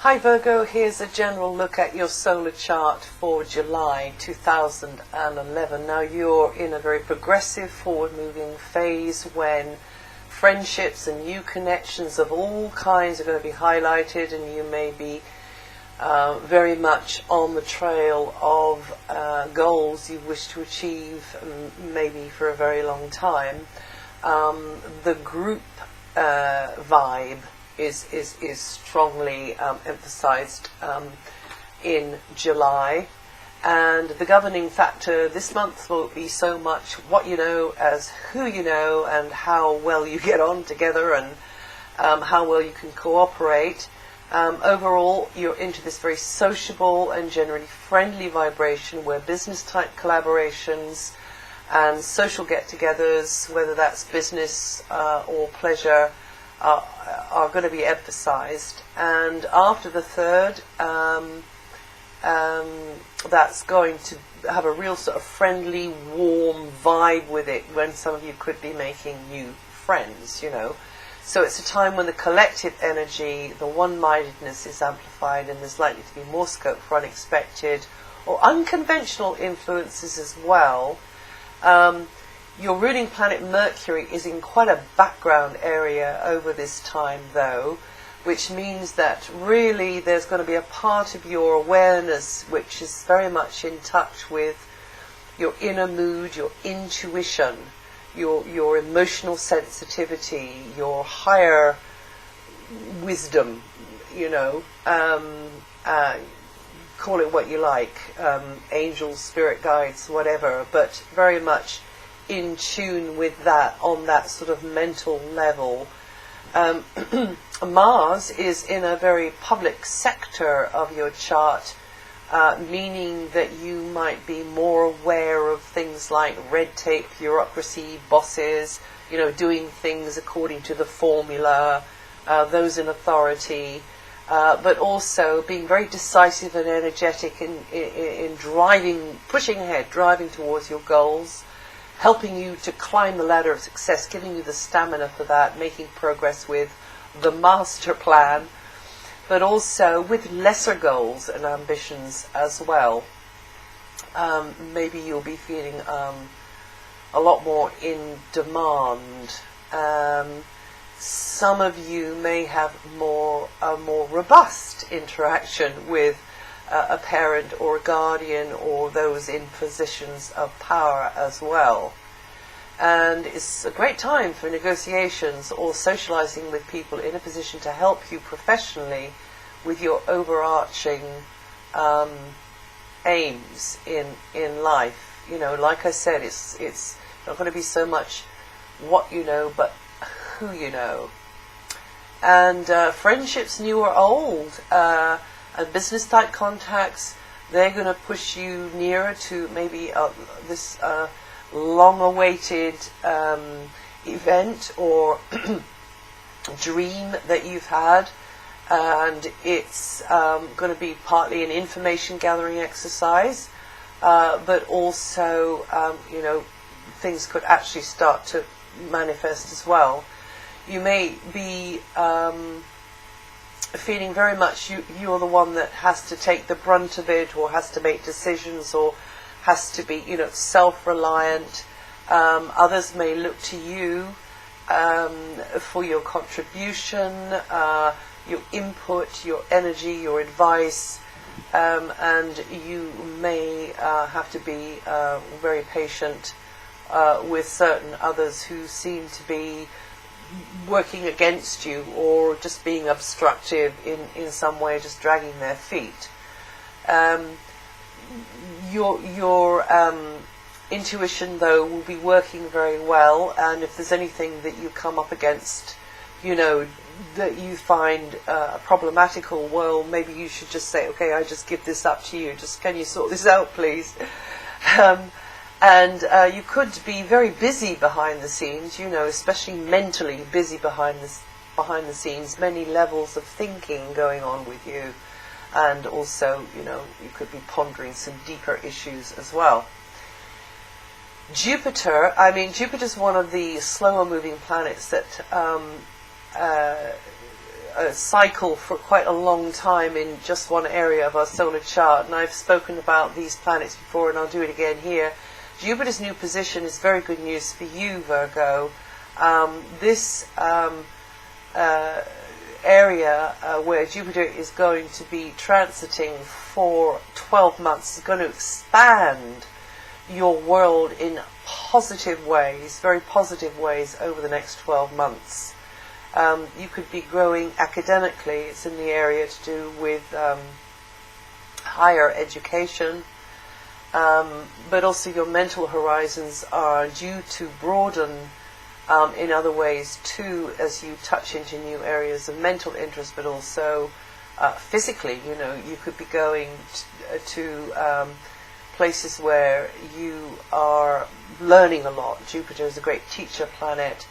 Hi Virgo, here's a general look at your solar chart for July 2011. Now you're in a very progressive forward-moving phase when friendships and new connections of all kinds are going to be highlighted, and you may be very much on the trail of goals you wish to achieve, maybe for a very long time. The group vibe is strongly emphasized in July, and the governing factor this month will be so much what you know as who you know, and how well you get on together, and how well you can cooperate. Overall, you're into this very sociable and generally friendly vibration where business type collaborations and social get-togethers, whether that's business or pleasure, are going to be emphasized. And after the 3rd, that's going to have a real sort of friendly, warm vibe with it, when some of you could be making new friends, you know. So it's a time when the collective energy, the one-mindedness is amplified, and there's likely to be more scope for unexpected or unconventional influences as well. Your ruling planet Mercury is in quite a background area over this time though, which means that really there's going to be a part of your awareness which is very much in touch with your inner mood, your intuition, your emotional sensitivity, your higher wisdom, you know, call it what you like, angels, spirit guides, whatever, but very much in tune with that on that sort of mental level. Mars is in a very public sector of your chart, meaning that you might be more aware of things like red tape, bureaucracy, bosses, you know, doing things according to the formula, those in authority, but also being very decisive and energetic in driving, pushing ahead, driving towards your goals, helping you to climb the ladder of success, giving you the stamina for that, making progress with the master plan, but also with lesser goals and ambitions as well. Maybe you'll be feeling a lot more in demand. Some of you may have a more robust interaction with a parent or a guardian or those in positions of power as well. And it's a great time for negotiations or socializing with people in a position to help you professionally with your overarching aims in life. You know, like I said, it's not going to be so much what you know, but who you know. And friendships, new or old, and business type contacts, they're going to push you nearer to maybe this long-awaited event or dream that you've had, and it's going to be partly an information gathering exercise, but also you know, things could actually start to manifest as well. You may be feeling very much you're the one that has to take the brunt of it, or has to make decisions, or has to be, you know, self-reliant. Others may look to you for your contribution, your input, your energy, your advice, and you may have to be very patient with certain others who seem to be working against you, or just being obstructive in some way, just dragging their feet. Your intuition, though, will be working very well, and if there's anything that you come up against, you know, that you find problematical, well, maybe you should just say, okay, I just give this up to you, just can you sort this out, please? And you could be very busy behind the scenes, you know, especially mentally busy behind the scenes, many levels of thinking going on with you. And also, you know, you could be pondering some deeper issues as well. Jupiter's one of the slower moving planets that cycle for quite a long time in just one area of our solar chart, and I've spoken about these planets before, and I'll do it again here. Jupiter's new position is very good news for you, Virgo. This area where Jupiter is going to be transiting for 12 months is going to expand your world in positive ways, very positive ways, over the next 12 months. You could be growing academically. It's in the area to do with higher education, but also your mental horizons are due to broaden in other ways too, as you touch into new areas of mental interest, but also physically. You know, you could be going to places where you are learning a lot. Jupiter is a great teacher planet,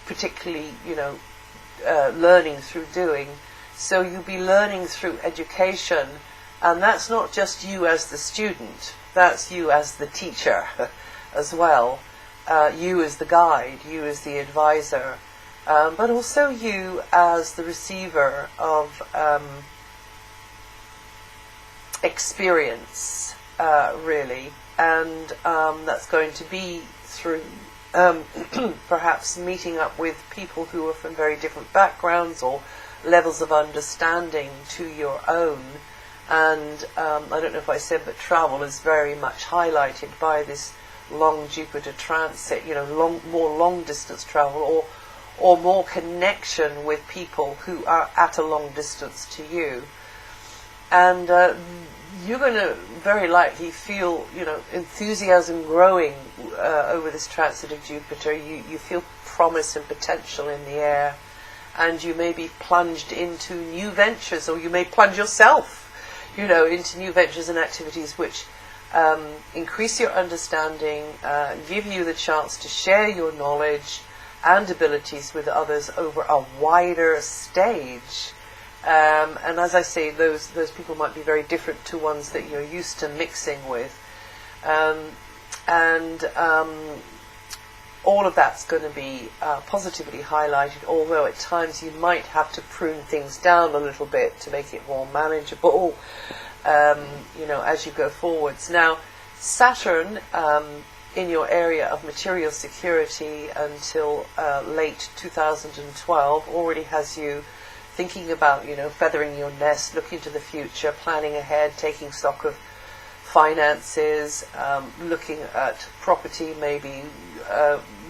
particularly, learning through doing. So you'll be learning through education, and that's not just you as the student, that's you as the teacher as well. You as the guide, you as the advisor, but also you as the receiver of experience, really. And that's going to be through perhaps meeting up with people who are from very different backgrounds or levels of understanding to your own. And I don't know if I said, but travel is very much highlighted by this long Jupiter transit, more long distance travel, or more connection with people who are at a long distance to you. And you're going to very likely feel, enthusiasm growing over this transit of Jupiter. You feel promise and potential in the air, and you may be plunged into new ventures, or you may plunge yourself, into new ventures and activities which increase your understanding, give you the chance to share your knowledge and abilities with others over a wider stage. And as I say, those people might be very different to ones that you're used to mixing with. All of that's going to be positively highlighted, although at times you might have to prune things down a little bit to make it more manageable, as you go forwards. Now, Saturn, in your area of material security until late 2012, already has you thinking about, feathering your nest, looking to the future, planning ahead, taking stock of finances, looking at property, maybe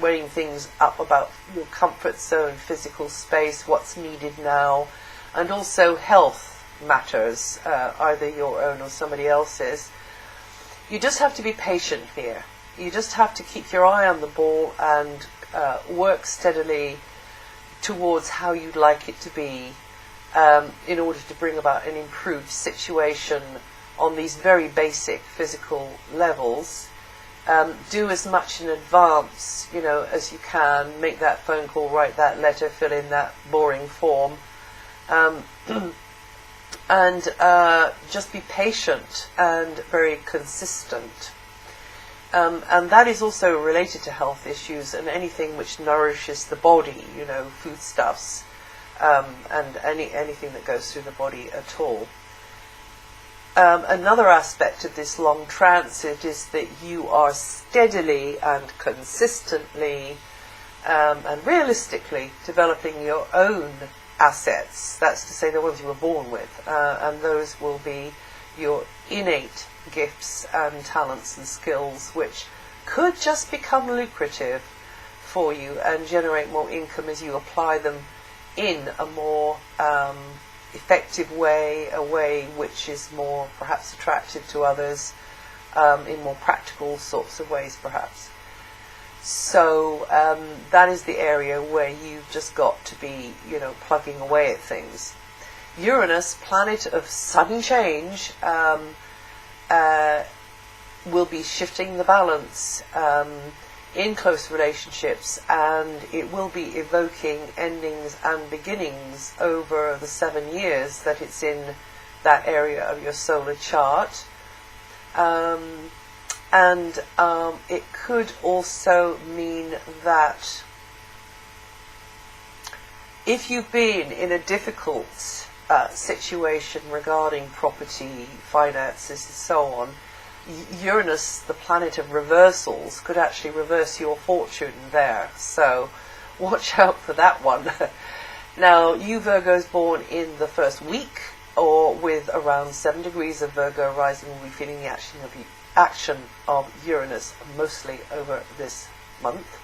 weighing things up about your comfort zone, physical space, what's needed now, and also health matters, either your own or somebody else's. You just have to be patient here. You just have to keep your eye on the ball and work steadily towards how you'd like it to be, in order to bring about an improved situation on these very basic physical levels. Do as much in advance, as you can. Make that phone call, write that letter, fill in that boring form, and just be patient and very consistent. And that is also related to health issues and anything which nourishes the body, foodstuffs, and anything that goes through the body at all. Another aspect of this long transit is that you are steadily and consistently and realistically developing your own assets. That's to say, the ones you were born with, and those will be your innate gifts and talents and skills, which could just become lucrative for you and generate more income as you apply them in a more effective way, a way which is more perhaps attractive to others, in more practical sorts of ways perhaps. So that is the area where you've just got to be, plugging away at things. Uranus, planet of sudden change, will be shifting the balance in close relationships, and it will be evoking endings and beginnings over the 7 years that it's in that area of your solar chart. And it could also mean that if you've been in a difficult situation regarding property, finances, and so on, Uranus, the planet of reversals, could actually reverse your fortune there. So watch out for that one. Now, you Virgos born in the first week or with around 7 degrees of Virgo rising will be feeling the action of Uranus mostly over this month.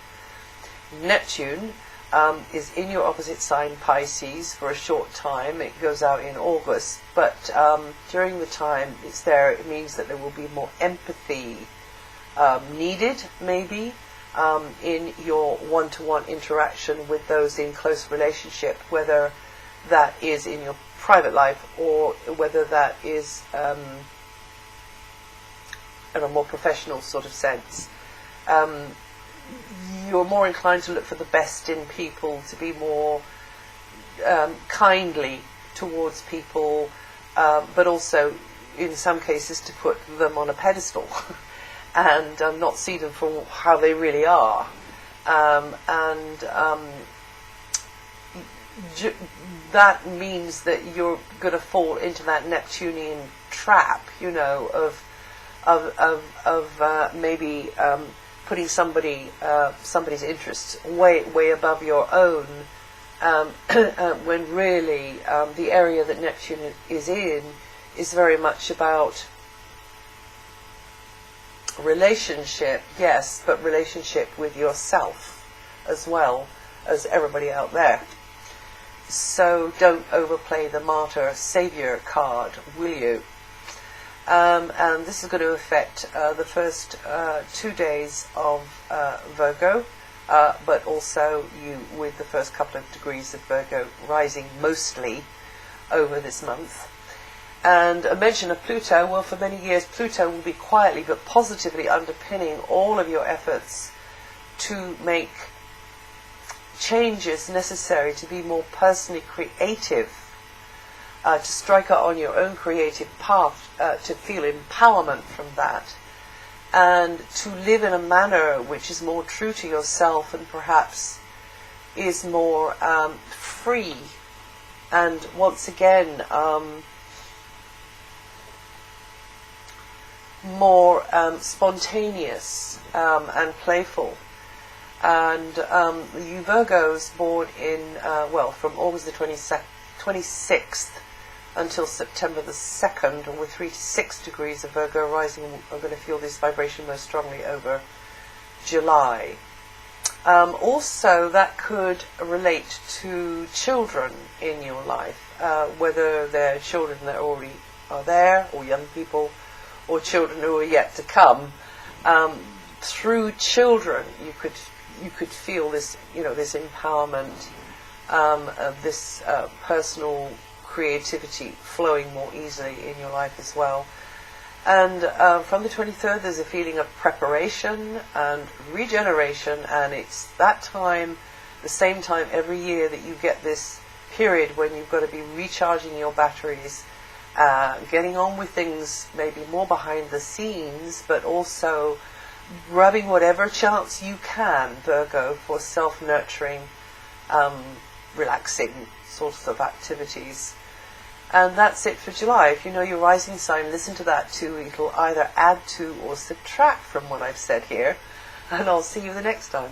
Neptune is in your opposite sign, Pisces, for a short time. It goes out in August, but during the time it's there, it means that there will be more empathy needed, maybe, in your one-to-one interaction with those in close relationship, whether that is in your private life or whether that is in a more professional sort of sense. You're more inclined to look for the best in people, to be more kindly towards people, but also in some cases to put them on a pedestal and not see them for how they really are. That means that you're going to fall into that Neptunian trap, you know, of maybe putting somebody's interests way above your own, when really the area that Neptune is in is very much about relationship, yes, but relationship with yourself as well as everybody out there. So don't overplay the martyr savior card, will you? And this is going to affect the first 2 days of Virgo, but also you with the first couple of degrees of Virgo rising mostly over this month. And a mention of Pluto, well, for many years Pluto will be quietly but positively underpinning all of your efforts to make changes necessary to be more personally creative, to strike out on your own creative path, to feel empowerment from that, and to live in a manner which is more true to yourself and perhaps is more free and once again more spontaneous and playful. And you Virgos born in, from August the 26th until September the 2nd, or with 3 to 6 degrees of Virgo rising, are going to feel this vibration most strongly over July. Also, that could relate to children in your life, whether they're children that already are there, or young people, or children who are yet to come. Through children, you could feel this, this empowerment, of this personal creativity flowing more easily in your life as well. And from the 23rd, there's a feeling of preparation and regeneration, and it's that time, the same time every year, that you get this period when you've got to be recharging your batteries, getting on with things maybe more behind the scenes, but also grabbing whatever chance you can, Virgo, for self-nurturing, relaxing sorts of activities. And that's it for July. If you know your rising sign, listen to that too. It'll either add to or subtract from what I've said here. And I'll see you the next time.